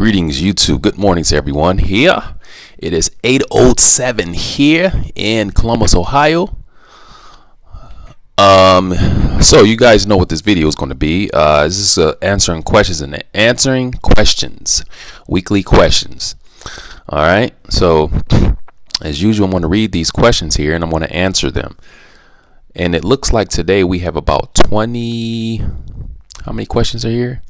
Greetings YouTube. Good morning to everyone here. It is 8:07 here in Columbus, Ohio. So you guys know what this video is going to be. This is answering questions, weekly questions. All right. So as usual, I'm going to read these questions here and I'm going to answer them. And it looks like today we have about 20. How many questions are here?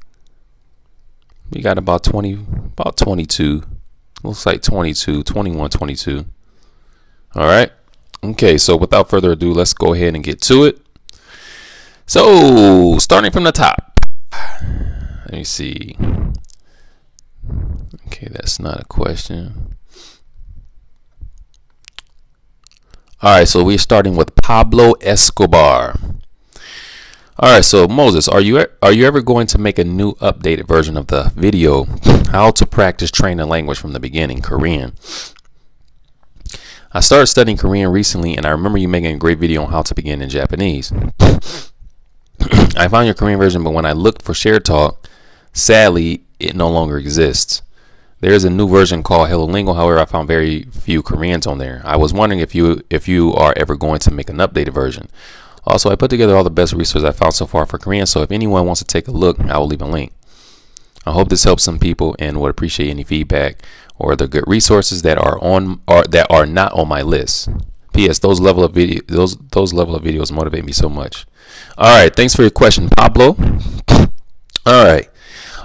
We got about 22. Looks like 22, 21, 22. All right. Okay, so without further ado, let's go ahead and get to it. So, starting from the top. Let me see. Okay, that's not a question. All right, so we're starting with Pablo Escobar. All right, so Moses, are you ever going to make a new updated version of the video, how to practice train a language from the beginning, Korean? I started studying Korean recently, and I remember you making a great video on how to begin in Japanese. I found your Korean version, but when I looked for ShareTalk, sadly, it no longer exists. There is a new version called HelloLingo. However, I found very few Koreans on there. I was wondering if you are ever going to make an updated version. Also, I put together all the best resources I found so far for Korean, so if anyone wants to take a look, I will leave a link. I hope this helps some people and would appreciate any feedback or the good resources that are not on my list. P.S. Those level of videos motivate me so much. All right, thanks for your question, Pablo. All right.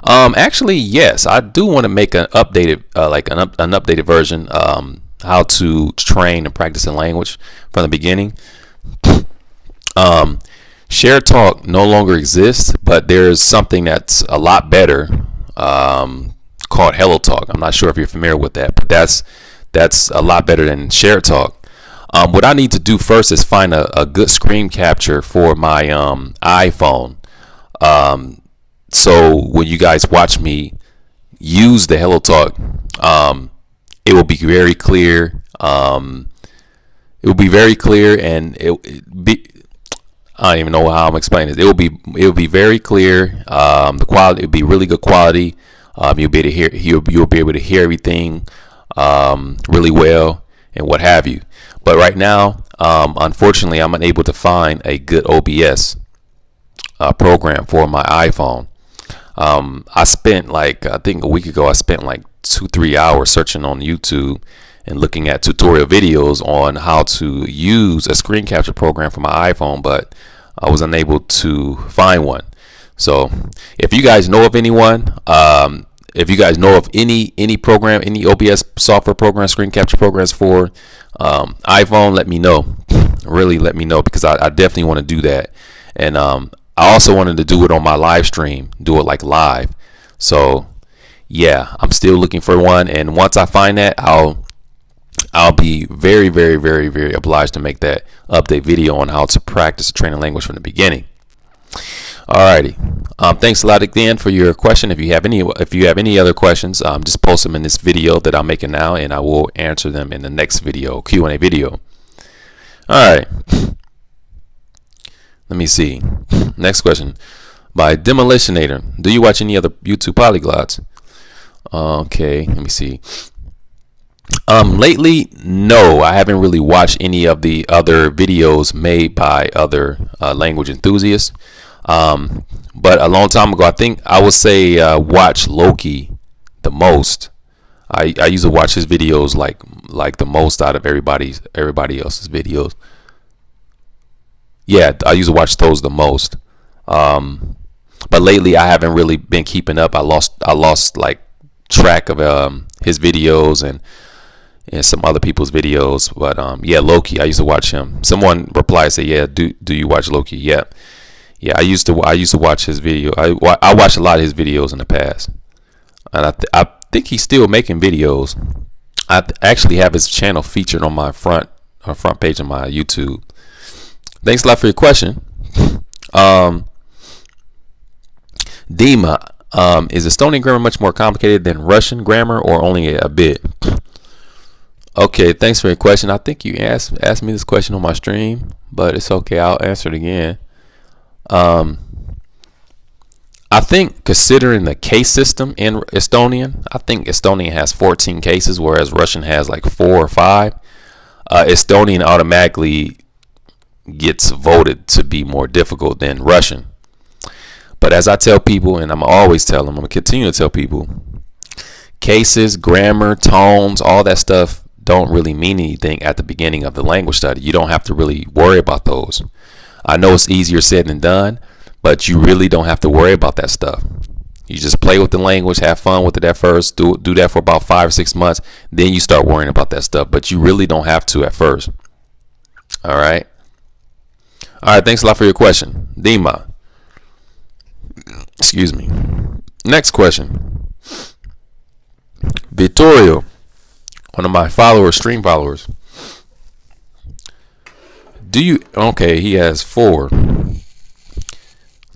Actually, yes, I do want to make an updated an updated version how to train and practice a language from the beginning. ShareTalk no longer exists, but there's something that's a lot better called HelloTalk. I'm not sure if you're familiar with that, but that's a lot better than ShareTalk. What I need to do first is find a good screen capture for my iPhone. So when you guys watch me use the HelloTalk, it will be very clear. It will be very clear, and I don't even know how I'm explaining this. It will be very clear. The quality will be really good quality. You'll be able to hear. You'll be able to hear everything really well and what have you. But right now, unfortunately, I'm unable to find a good OBS program for my iPhone. I spent I think a week ago, I spent like 2-3 hours searching on YouTube and looking at tutorial videos on how to use a screen capture program for my iPhone, but I was unable to find one. So if you guys know of anyone, if you guys know of any program, any OBS software program, screen capture programs for iPhone, let me know. Really let me know, because I definitely want to do that. And I also wanted to do it on my live stream, do it like live. So yeah, I'm still looking for one, and once I find that, I'll be very, very, very, very obliged to make that update video on how to practice training language from the beginning. Alrighty. Thanks a lot again for your question. If you have any other questions, just post them in this video that I'm making now, and I will answer them in the next video, Q&A video. Alright. Let me see. Next question by Demolitionator. Do you watch any other YouTube polyglots? Okay, let me see. Lately, no, I haven't really watched any of the other videos made by other language enthusiasts. But a long time ago, I think I would say watch Loki the most. I used to watch his videos like the most out of everybody else's videos. Yeah, I used to watch those the most. But lately, I haven't really been keeping up. I lost like track of his videos and some other people's videos. But yeah, Loki, I used to watch him. Someone replied, say, yeah, do you watch Loki? Yeah, I used to watch his video. I watched a lot of his videos in the past, and I think he's still making videos. I actually have his channel featured on my front page of my YouTube. Thanks a lot for your question. Dima, is Estonian grammar much more complicated than Russian grammar, or only a bit? Okay, thanks for your question. I think you asked me this question on my stream, but it's okay. I'll answer it again. I think considering the case system in Estonian, I think Estonian has 14 cases, whereas Russian has like 4 or 5. Estonian automatically gets voted to be more difficult than Russian. But as I tell people, and I'm always tell them, I'm gonna continue to tell people, cases, grammar, tones, all that stuff don't really mean anything at the beginning of the language study. You don't have to really worry about those. I know it's easier said than done, but you really don't have to worry about that stuff. You just play with the language, have fun with it at first, do that for about 5 or 6 months, then you start worrying about that stuff. But you really don't have to at first. All right. All right. Thanks a lot for your question, Dima. Excuse me. Next question. Vittorio, one of my followers, stream followers. Okay, he has 4.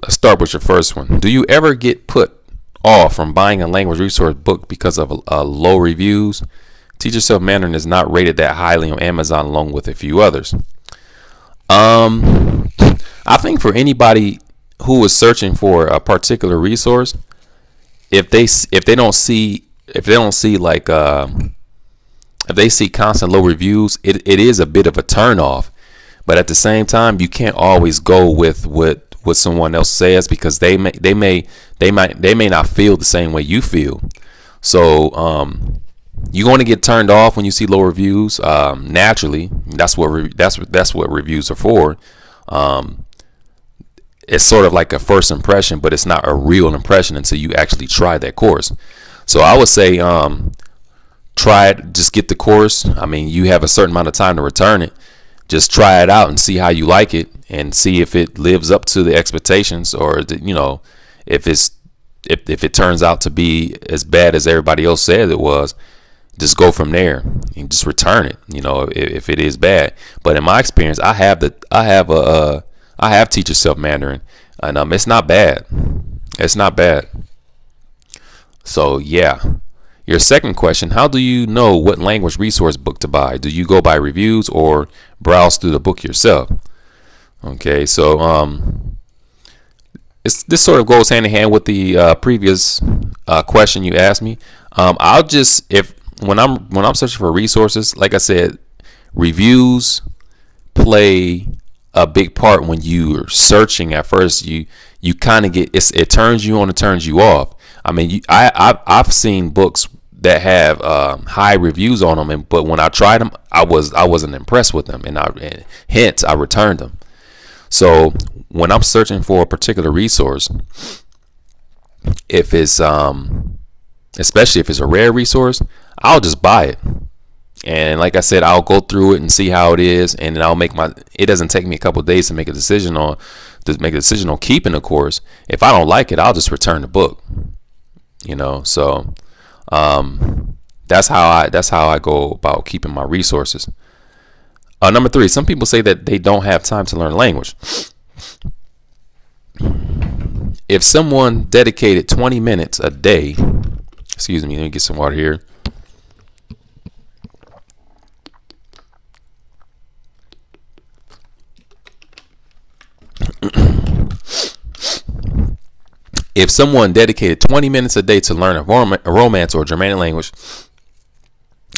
Let's start with your first one. Do you ever get put off from buying a language resource book because of low reviews? Teach Yourself Mandarin is not rated that highly on Amazon, along with a few others. I think for anybody who is searching for a particular resource, if they see constant low reviews, it is a bit of a turn off. But at the same time, you can't always go with what someone else says, because they may not feel the same way you feel. So you're going to get turned off when you see low reviews. Naturally, that's what reviews are for. It's sort of like a first impression, but it's not a real impression until you actually try that course. So I would say try it. Just get the course. I mean, you have a certain amount of time to return it. Just try it out and see how you like it, and see if it lives up to the expectations, or if it turns out to be as bad as everybody else said it was. Just go from there and just return it. If it is bad. But in my experience, I have Teach Yourself Mandarin, and it's not bad. It's not bad. So yeah. Your second question, how do you know what language resource book to buy? Do you go by reviews or browse through the book yourself? Okay, so this sort of goes hand in hand with the previous question you asked me. When I'm searching for resources, like I said, reviews play a big part when you're searching. At first, you kind of it turns you on, it turns you off. I mean, I've seen books that have high reviews on them, but when I tried them, I wasn't impressed with them, and hence I returned them. So when I'm searching for a particular resource, if it's especially if it's a rare resource, I'll just buy it. And like I said, I'll go through it and see how it is, and then I'll make it doesn't take me a couple of days to make a decision on keeping the course. If I don't like it, I'll just return the book. So that's how I go about keeping my resources. Number 3, some people say that they don't have time to learn language. If someone dedicated 20 minutes a day, excuse me, let me get some water here. If someone dedicated 20 minutes a day to learn a Romance or Germanic language,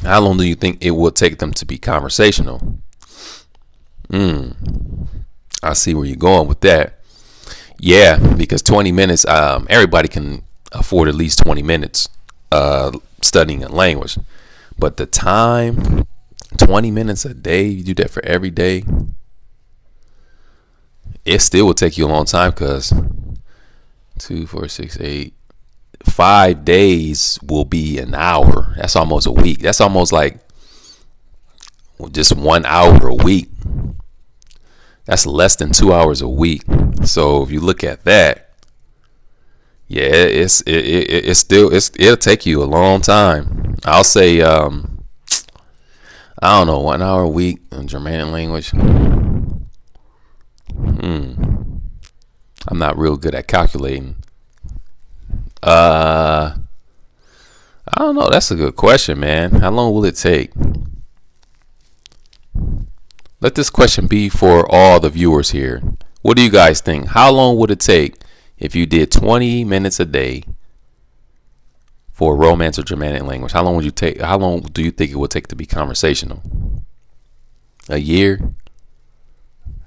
how long do you think it would take them to be conversational? I see where you're going with that. Yeah, because 20 minutes, everybody can afford at least 20 minutes studying a language. But the time, 20 minutes a day, you do that for every day, it still will take you a long time, because 2, 4, 6, 8, 5 days will be an hour. That's almost a week. That's almost like just 1 hour a week. That's less than 2 hours a week. So if you look at that, yeah, it'll take you a long time. I'll say I don't know, 1 hour a week in Germanic language. I'm not real good at calculating. I don't know. That's a good question, man. How long will it take? Let this question be for all the viewers here. What do you guys think? How long would it take if you did 20 minutes a day for romance or Germanic language, how long would you take? How long do you think it would take to be conversational? A year?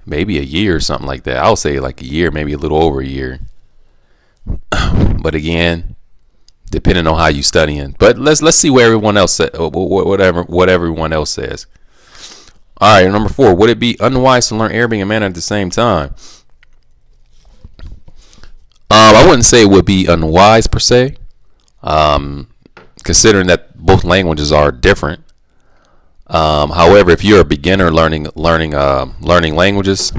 Maybe a year or something like that. I'll say like a year, maybe a little over a year. But again, depending on how you studying. But let's see what everyone else said, what everyone else says. All right, number 4. Would it be unwise to learn Arabic and Mandarin at the same time? I wouldn't say it would be unwise per se, considering that both languages are different. However, if you're a beginner learning languages,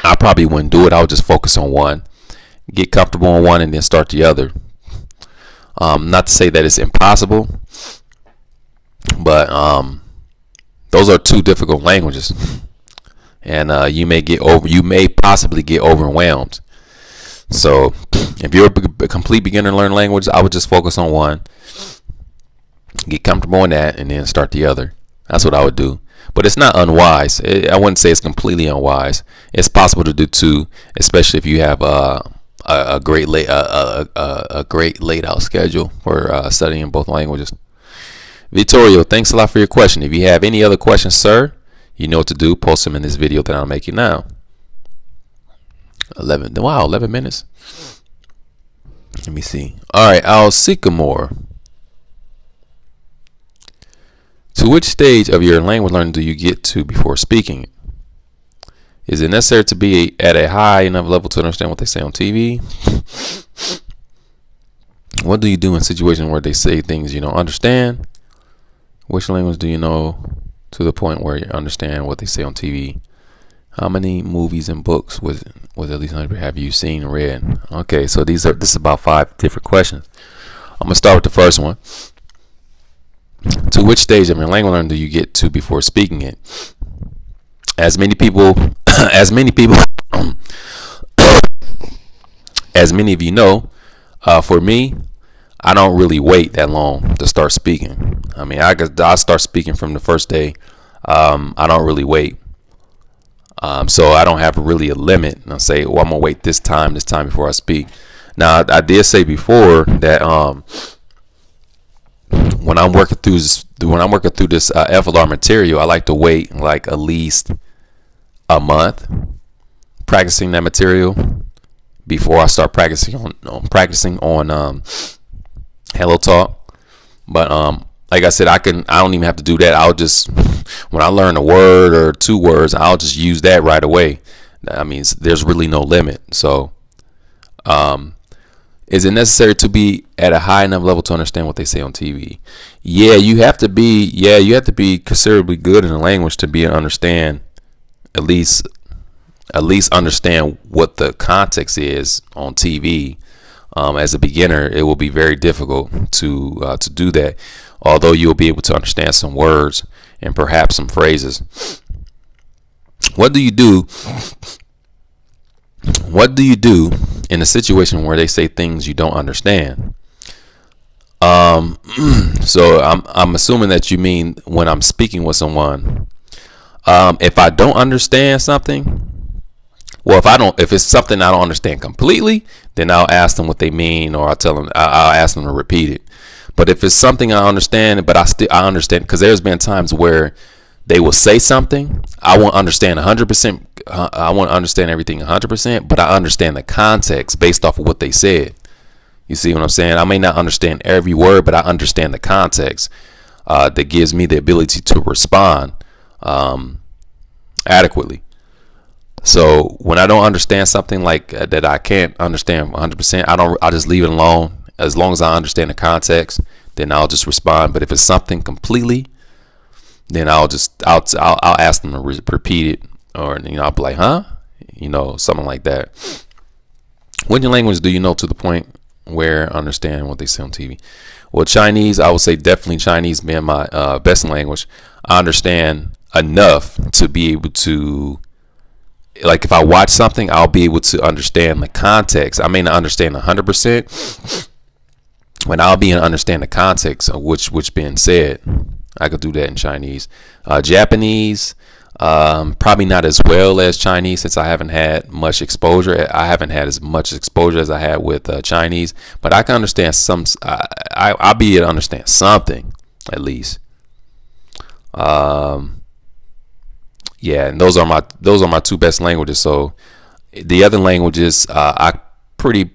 I probably wouldn't do it. I would just focus on one, get comfortable on one, and then start the other. Not to say that it's impossible, but those are two difficult languages, and you may possibly get overwhelmed. So if you're a complete beginner learning language, I would just focus on one, get comfortable in that, and then start the other. That's what I would do. But it's not unwise. I wouldn't say it's completely unwise. It's possible to do two, especially if you have a great laid out schedule for studying both languages. Vittorio, thanks a lot for your question. If you have any other questions, sir, you know what to do. Post them in this video that I'm making now. 11 minutes. Let me see. All right, Al Sycamore. To which stage of your language learning do you get to before speaking it? Is it necessary to be at a high enough level to understand what they say on TV? What do you do in situations where they say things you don't understand? Which language do you know to the point where you understand what they say on TV? How many movies and books with at least 100 have you seen and read? Okay, so this is about 5 different questions. I'm gonna start with the first one. To which stage of your language learning do you get to before speaking it? As many of you know, for me, I don't really wait that long to start speaking. I mean, I start speaking from the first day. I don't really wait. So I don't have really a limit. And I say, well, I'm gonna wait this time before I speak. Now, I did say before that when I'm working through this FLR material, I like to wait like at least a month practicing that material before I start practicing on HELLOTALK. But like I said, I don't even have to do that. I'll just, when I learn a word or 2 words, I'll just use that right away. I mean, there's really no limit. So is it necessary to be at a high enough level to understand what they say on TV? Yeah, you have to be considerably good in the language to be able to understand, at least understand what the context is on TV. As a beginner, it will be very difficult to do that, although you'll be able to understand some words and perhaps some phrases. What do you do in a situation where they say things you don't understand? So I'm assuming that you mean when I'm speaking with someone. If I don't understand something, well, if it's something I don't understand completely, then I'll ask them what they mean, or I'll ask them to repeat it. But if it's something I understand, but I understand, because there's been times where they will say something, I won't understand 100%. I won't understand everything 100%, but I understand the context based off of what they said. You see what I'm saying? I may not understand every word, but I understand the context that gives me the ability to respond adequately. So when I don't understand something like that, I can't understand 100%. I'll just leave it alone. As long as I understand the context, then I'll just respond. But if it's something completely, then I'll ask them to repeat it, or I'll be like, huh, something like that. What language do you know to the point where understand what they say on TV? Well, Chinese, I would say definitely Chinese being my best language. I understand enough to be able to, like, if I watch something, I'll be able to understand the context. I may not understand 100%, but I'll be able to understand the context of which being said. I could do that in Chinese. Japanese, Probably not as well as Chinese, since I haven't had much exposure. I haven't had as much exposure as I had with Chinese, but I can understand some. I'll be able to understand something at least. Yeah, and those are my two best languages. So the other languages, I pretty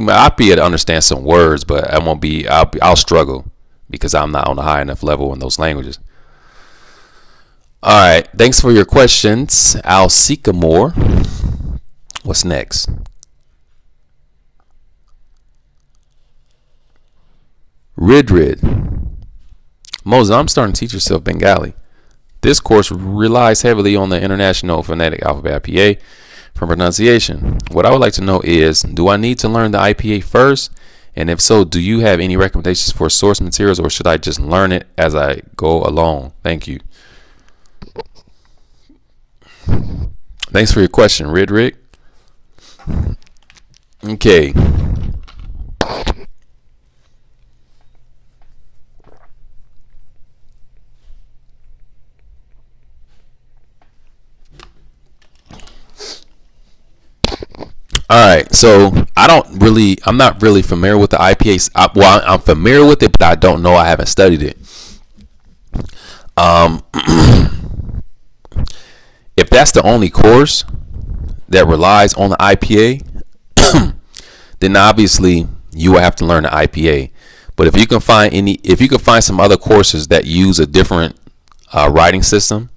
much I'll be able to understand some words, but I won't be. I'll struggle because I'm not on a high enough level in those languages. All right, thanks for your questions, Al Sycamore. What's next? Rid. Moses, I'm starting to teach yourself Bengali. This course relies heavily on the International Phonetic Alphabet IPA for pronunciation. What I would like to know is, do I need to learn the IPA first? And if so, do you have any recommendations for source materials, or should I just learn it as I go along? Thank you. Thanks for your question, Rid. Okay. All right, so I'm not really familiar with the IPA. Well, I'm familiar with it, but I don't know. I haven't studied it. If that's the only course that relies on the IPA, then obviously you will have to learn the IPA. But if you can find some other courses that use a different writing system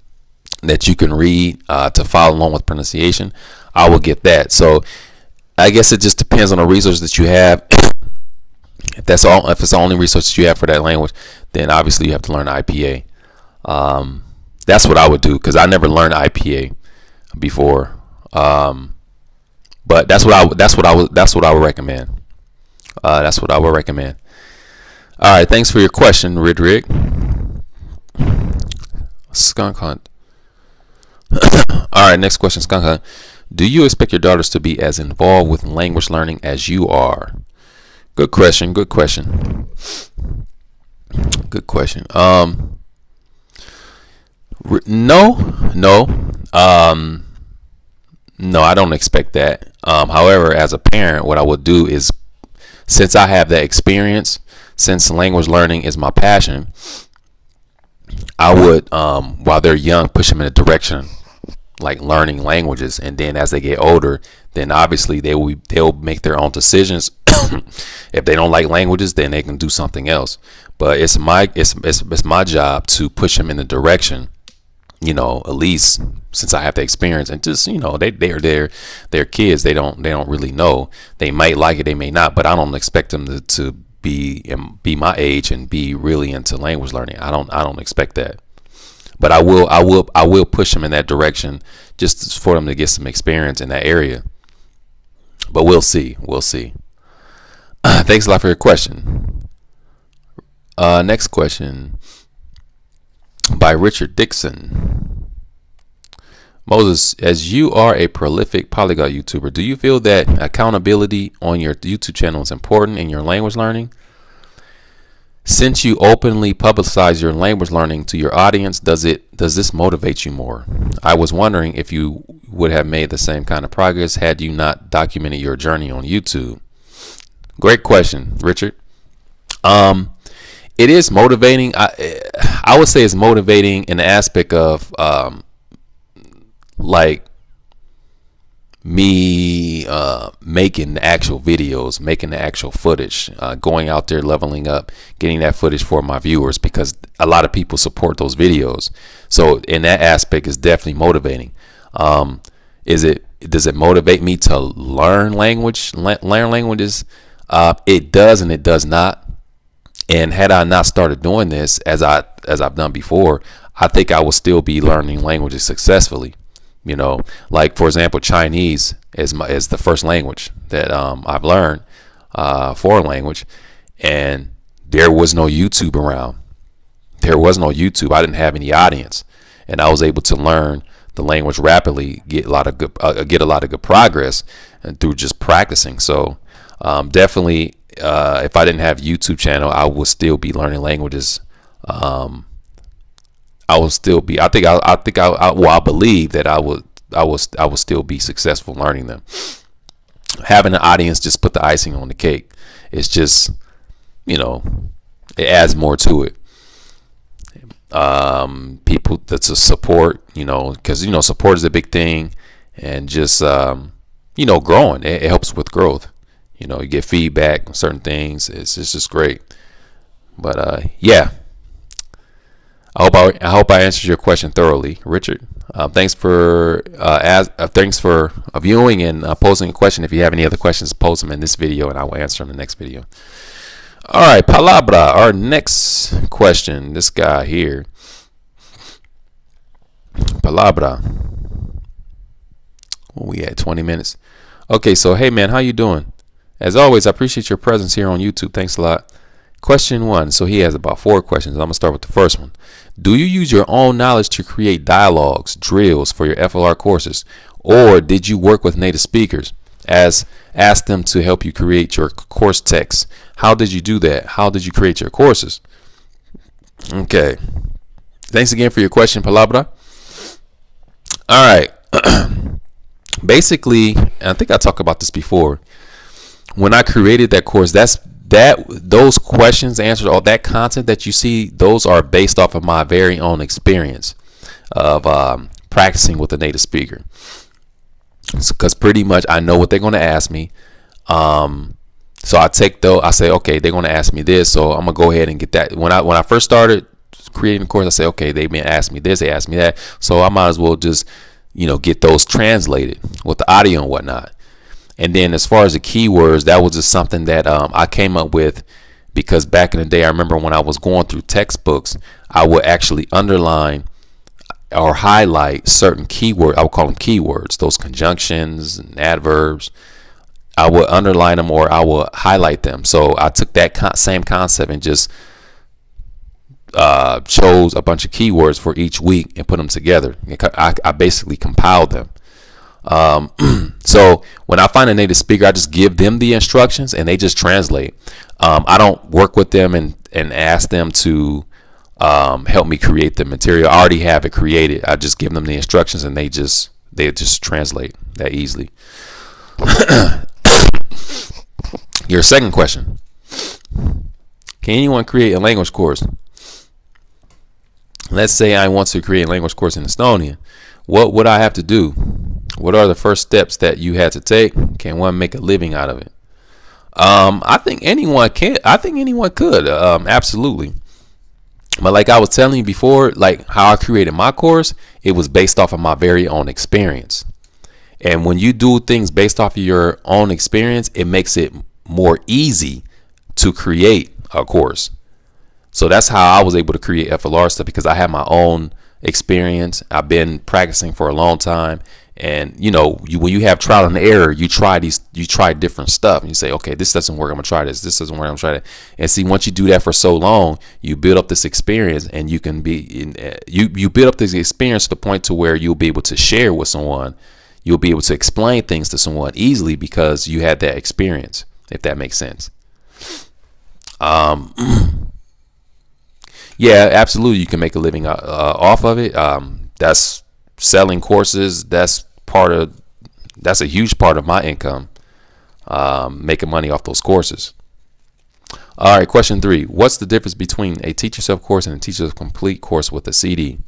that you can read to follow along with pronunciation, I will get that. So I guess it just depends on the resources that you have. If it's the only resources you have for that language, then obviously you have to learn the IPA. That's what I would do, because I never learned IPA before. But that's what I would recommend. That's what I would recommend. All right, thanks for your question, Rid. Skunk Hunt. All right, next question, Skunk Hunt. Do you expect your daughters to be as involved with language learning as you are? Good question. Good question. No, I don't expect that. However, as a parent, what I would do is, since I have that experience, since language learning is my passion, I would, while they're young, push them in a direction like learning languages, and then as they get older, then obviously they'll make their own decisions. If they don't like languages, then they can do something else. But it's my job to push them in the direction, at least since I have the experience, and just, they're kids. They don't really know. They might like it, they may not, but I don't expect them to be my age and be really into language learning. I don't expect that. But I will push them in that direction, just for them to get some experience in that area. But we'll see. Thanks a lot for your question. Next question by Richard Dixon. Moses, as you are a prolific polyglot YouTuber, do you feel that accountability on your YouTube channel is important in your language learning? Since you openly publicize your language learning to your audience, does this motivate you more? I was wondering if you would have made the same kind of progress had you not documented your journey on YouTube. Great question, Richard. It is motivating. I would say it's motivating in the aspect of like me making the actual videos, making the actual footage, going out there, leveling up, getting that footage for my viewers, because a lot of people support those videos. So in that aspect, it's definitely motivating. Does it motivate me to learn languages? It does and it does not. And had I not started doing this as I've done before, I think I would still be learning languages successfully. Like, for example, Chinese is the first language that I've learned, foreign language, and there was no YouTube around. There was no YouTube. I didn't have any audience, and I was able to learn the language rapidly, get a lot of good progress, and through just practicing. So definitely, if I didn't have a YouTube channel, I would still be learning languages. I will still be. I believe that I would still be successful learning them. Having an audience just put the icing on the cake. It's just, you know, it adds more to it. People that's a support, you know, because, you know, support is a big thing, and just, you know, growing. It helps with growth. You know, you get feedback on certain things. It's just great. But yeah, I hope I answered your question thoroughly, Richard. Thanks for viewing and posing a question. If you have any other questions, post them in this video, and I will answer them in the next video. All right, palabra. Our next question. This guy here. Palabra. We at 20 minutes. Okay, so hey man, how you doing? As always, I appreciate your presence here on YouTube. Thanks a lot. Question 1. So he has about 4 questions. I'm gonna start with the first one. Do you use your own knowledge to create dialogues, drills for your FLR courses, or did you work with native speakers? Ask them to help you create your course text. How did you do that? How did you create your courses? Okay. Thanks again for your question, Palabra. All right. Basically, I think I talked about this before. When I created that course, those questions answered, all that content that you see, those are based off of my very own experience of practicing with a native speaker. Because pretty much I know what they're going to ask me. So I say, okay, they're going to ask me this, so I'm gonna go ahead and get that. When I first started creating the course, I say, okay, they may ask me this, they asked me that, so I might as well just, you know, get those translated with the audio and whatnot. And then as far as the keywords, that was just something that I came up with, because back in the day, I remember when I was going through textbooks, I would actually underline or highlight certain keywords. I would call them keywords, those conjunctions and adverbs. I would underline them or I would highlight them. So I took that same concept and just chose a bunch of keywords for each week and put them together. I basically compiled them. So when I find a native speaker, I just give them the instructions and they just translate. I don't work with them and ask them to help me create the material. I already have it created. I just give them the instructions and they just translate that easily. Your second question. Can anyone create a language course? Let's say I want to create a language course in Estonian. What would I have to do? What are the first steps that you had to take? Can one make a living out of it? I think anyone can. I think anyone could. Absolutely. But like I was telling you before, like how I created my course, it was based off of my very own experience. And when you do things based off of your own experience, it makes it more easy to create a course. So that's how I was able to create FLR stuff, because I had my own experience. I've been practicing for a long time. And you know, when you have trial and error, you try different stuff and you say, okay, this doesn't work, I'm gonna try this doesn't work, I'm gonna try that. And see, once you do that for so long, you build up this experience, and you can be you build up this experience to the point to where you'll be able to share with someone. You'll be able to explain things to someone easily because you had that experience, if that makes sense. Yeah, absolutely, you can make a living off of it. That's selling courses. That's a huge part of my income, making money off those courses. All right, question 3. What's the difference between a Teach Yourself course and a Teach Yourself Complete course with a CD?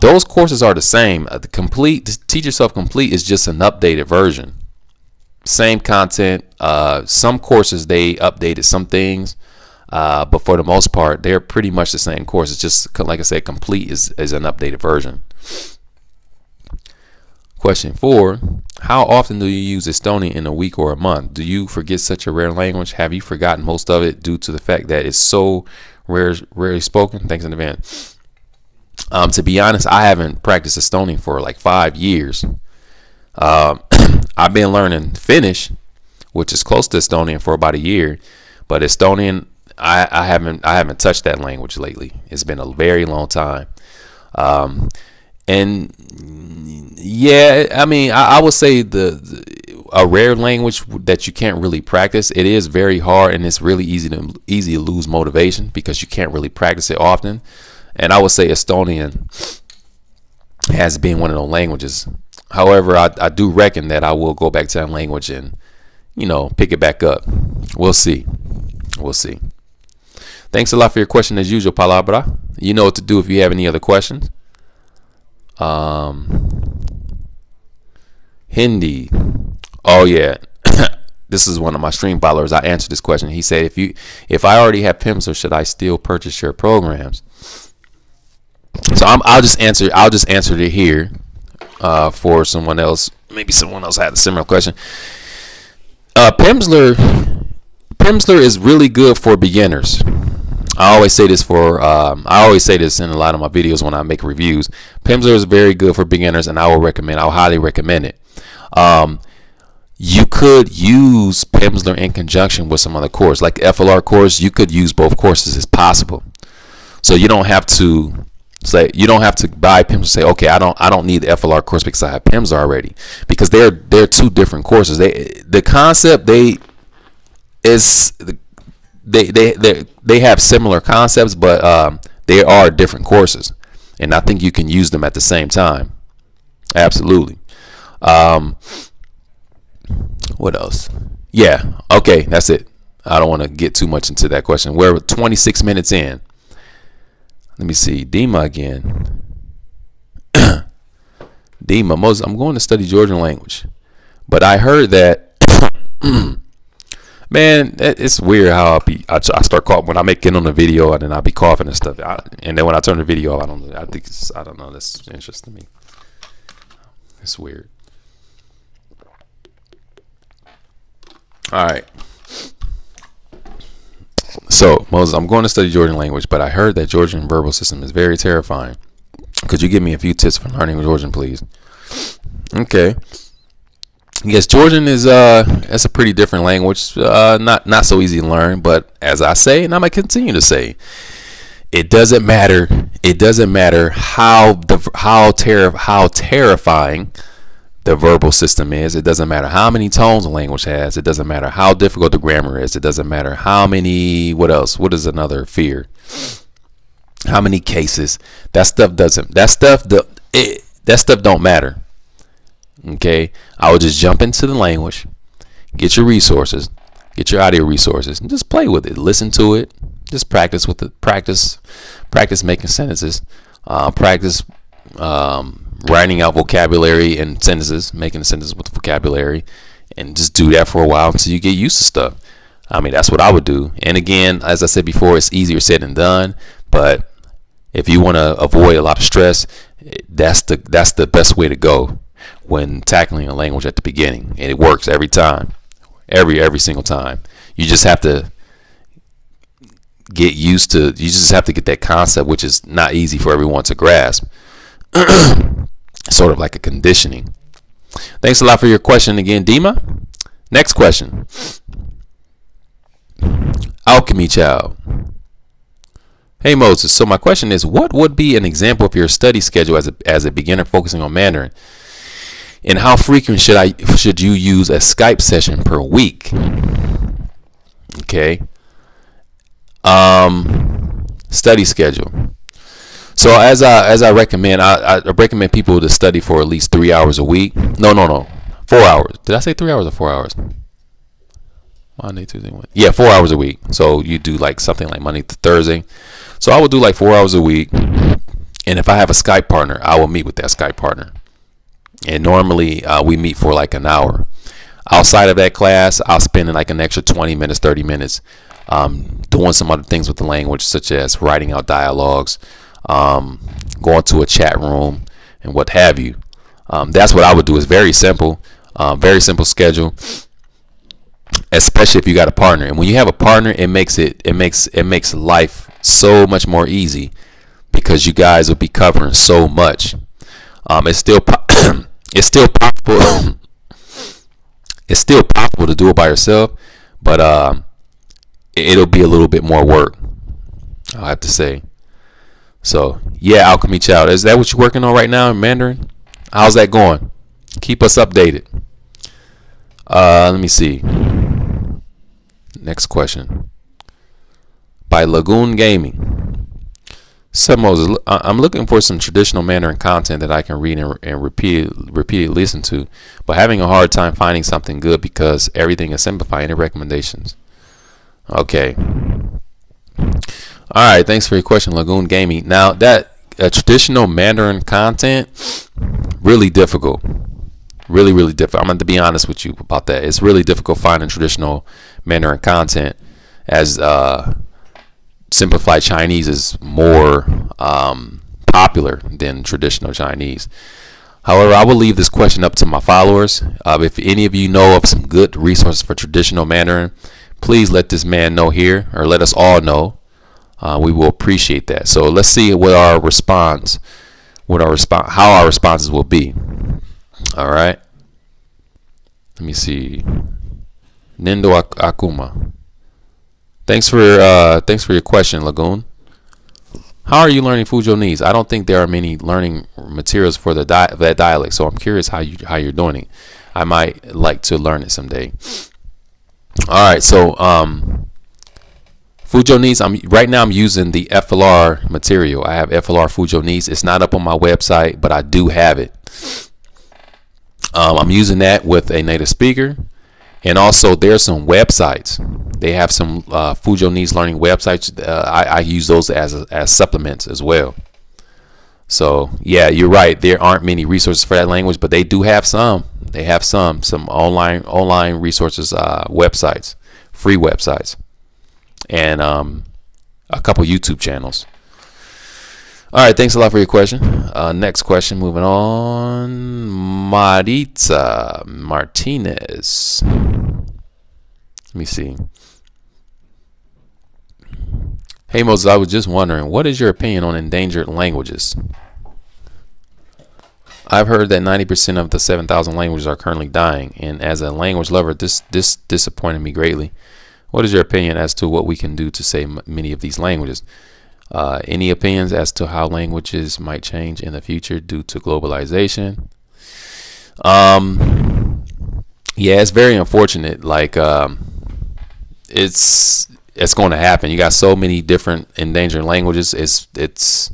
Those courses are the same. The Teach Yourself Complete is just an updated version. Same content. Some courses they updated some things, but for the most part, they're pretty much the same course. It's just, like I said, Complete is an updated version. Question 4. How often do you use Estonian in a week or a month? Do you forget such a rare language? Have you forgotten most of it due to the fact that it's so rarely spoken? Thanks in advance. To be honest, I haven't practiced Estonian for like 5 years. I've been learning Finnish, which is close to Estonian, for about a year, but Estonian, I haven't touched that language lately. It's been a very long time. And yeah, I mean, I would say a rare language that you can't really practice. It is very hard, and it's really easy to lose motivation because you can't really practice it often. and I would say Estonian has been one of those languages. However, I do reckon that I will go back to that language and, you know, pick it back up. We'll see. We'll see. Thanks a lot for your question as usual, Palabra. You know what to do if you have any other questions. Hindi. Oh yeah. This is one of my stream followers. I answered this question. He said, if I already have Pimsleur, should I still purchase your programs? So I'll just answer it here for someone else. Maybe someone else had a similar question. Pimsleur is really good for beginners. I always say this in a lot of my videos when I make reviews. Pimsleur is very good for beginners, and I'll highly recommend it. You could use Pimsleur in conjunction with some other course, like the FLR course. You could use both courses as possible. So you don't have to buy Pimsleur and say, okay, I don't need the FLR course because I have Pimsleur already, because they're two different courses. The concept they have similar concepts, but they are different courses, and I think you can use them at the same time. Absolutely. What else? Yeah, okay, that's it. I don't want to get too much into that question. We're 26 minutes in. Let me see. Dima again. Dima, Moses, I'm going to study Georgian language, but I heard that man, it's weird how I start coughing when I get on the video, and then I'll be coughing and stuff. And then when I turn the video off, I don't know. That's interesting to me. It's weird. All right. So, Moses, I'm going to study Georgian language, but I heard that Georgian verbal system is very terrifying. Could you give me a few tips for learning Georgian, please? Okay. Yes, Georgian is that's a pretty different language. Not so easy to learn, but as I say, and I'm gonna continue to say, it doesn't matter. It doesn't matter how terrifying the verbal system is. It doesn't matter how many tones the language has. It doesn't matter how difficult the grammar is. It doesn't matter how many. What else? What is another fear? How many cases? That stuff don't matter. Okay, I would just jump into the language, get your resources, get your audio resources, and just play with it. Listen to it. Just practice with it. Practice making sentences. Practice writing out vocabulary and sentences, making sentences with vocabulary, and just do that for a while until you get used to stuff. I mean, that's what I would do. And again, as I said before, it's easier said than done. But if you want to avoid a lot of stress, that's the best way to go when tackling a language at the beginning, and it works every time, every single time. You just have to get used to. You just have to get that concept, which is not easy for everyone to grasp. Sort of like a conditioning. Thanks a lot for your question again, Dima. Next question. Alchemy Child. Hey Moses, so my question is, what would be an example of your study schedule as a beginner focusing on Mandarin? And how frequent should you use a Skype session per week? Okay. Study schedule. So as I recommend, I recommend people to study for at least 3 hours a week. No, 4 hours. Did I say 3 hours or 4 hours? Monday, Tuesday, Wednesday. Yeah, 4 hours a week. So you do like something like Monday to Thursday. So I will do like 4 hours a week. And if I have a Skype partner, I will meet with that Skype partner. And normally we meet for like an hour. Outside of that class, I'll spend like an extra 20 minutes, 30 minutes doing some other things with the language, such as writing out dialogues, going to a chat room, and what have you. That's what I would do. It's very simple schedule, especially if you got a partner. And when you have a partner, it makes life so much more easy, because you guys will be covering so much. It's still possible. It's still possible to do it by yourself, but it'll be a little bit more work, I'll have to say. So yeah, Alchemy Child, is that what you're working on right now in Mandarin? How's that going? Keep us updated. Let me see. Next question by Lagoon Gaming. I'm looking for some traditional Mandarin content that I can read and repeatedly listen to, but having a hard time finding something good because everything is simplified. Any recommendations? Okay. All right. Thanks for your question, Lagoon Gaming. Now that traditional Mandarin content, really difficult. Really difficult. I'm going to be honest with you about that. It's really difficult finding traditional Mandarin content, as simplified Chinese is more popular than traditional Chinese. However, I will leave this question up to my followers. If any of you know of some good resources for traditional Mandarin, please let this man know here, or let us all know. We will appreciate that. So let's see what our response, how our responses will be. All right. Let me see. Nindo Akuma. Thanks for your question, Lagoon. How are you learning Fujonese? I don't think there are many learning materials for that dialect, so I'm curious how you're doing it. I might like to learn it someday. All right, so Fujonese. Right now I'm using the FLR material. I have FLR Fujonese. It's not up on my website, but I do have it. I'm using that with a native speaker. And also, there's some websites. They have some Fujonese learning websites. I use those as supplements as well. So yeah, you're right. There aren't many resources for that language, but they do have some. They have some online resources, websites, free websites, and a couple YouTube channels. All right, thanks a lot for your question. Next question, moving on. Maritza Martinez. Let me see. Hey Moses, I was just wondering, what is your opinion on endangered languages? I've heard that 90% of the 7,000 languages are currently dying, and as a language lover, this disappointed me greatly. What is your opinion as to what we can do to save many of these languages? Any opinions as to how languages might change in the future due to globalization? Yeah, it's very unfortunate. Like, it's going to happen. You got so many different endangered languages. It's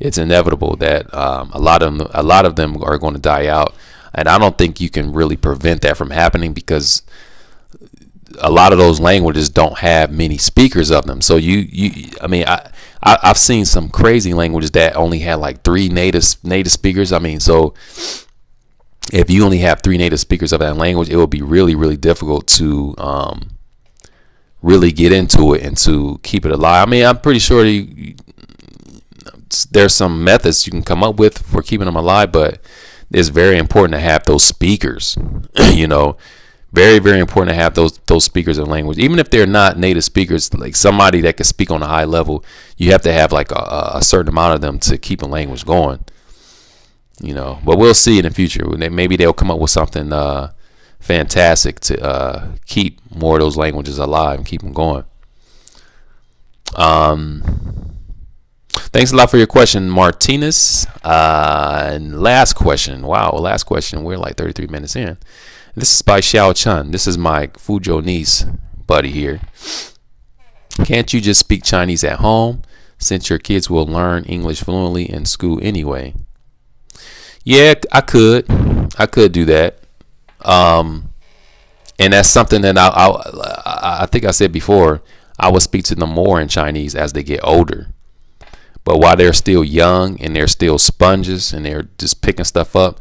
inevitable that a lot of them are going to die out, and I don't think you can really prevent that from happening, because a lot of those languages don't have many speakers of them. So I mean, I've seen some crazy languages that only had like 3 native speakers. I mean, so if you only have 3 native speakers of that language, it will be really difficult to really get into it and to keep it alive. I mean, I'm pretty sure there's some methods you can come up with for keeping them alive, but it's very important to have those speakers. You know, very important to have those speakers of language, even if they're not native speakers. Like somebody that can speak on a high level, you have to have like a certain amount of them to keep a language going. You know, but we'll see in the future. Maybe they'll come up with something fantastic to keep more of those languages alive and keep them going. Thanks a lot for your question, Martinez. And last question. Wow, last question. We're like 33 minutes in. This is by Xiao Chun. This is my Fujonese buddy here. Can't you just speak Chinese at home, since your kids will learn English fluently in school anyway? Yeah, I could do that. And that's something that I think I said before. I would speak to them more in Chinese as they get older. But while they're still young and they're still sponges and they're just picking stuff up,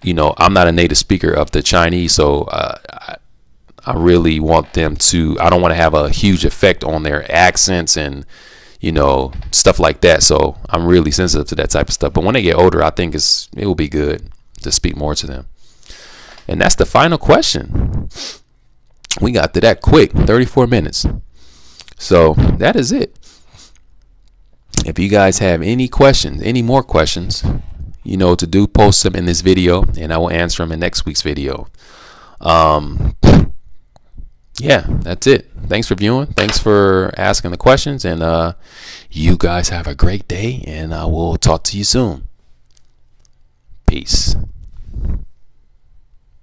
you know, I'm not a native speaker of the Chinese, so I really want them to, I don't want to have a huge effect on their accents and, you know, stuff like that. So I'm really sensitive to that type of stuff. But when they get older, I think it will be good to speak more to them. And that's the final question. We got to that quick, 34 minutes. So that is it. If you guys have any questions, any more questions, you know what to do. Post them in this video and I will answer them in next week's video. Yeah, that's it. Thanks for viewing. Thanks for asking the questions, and you guys have a great day, and I will talk to you soon. Peace.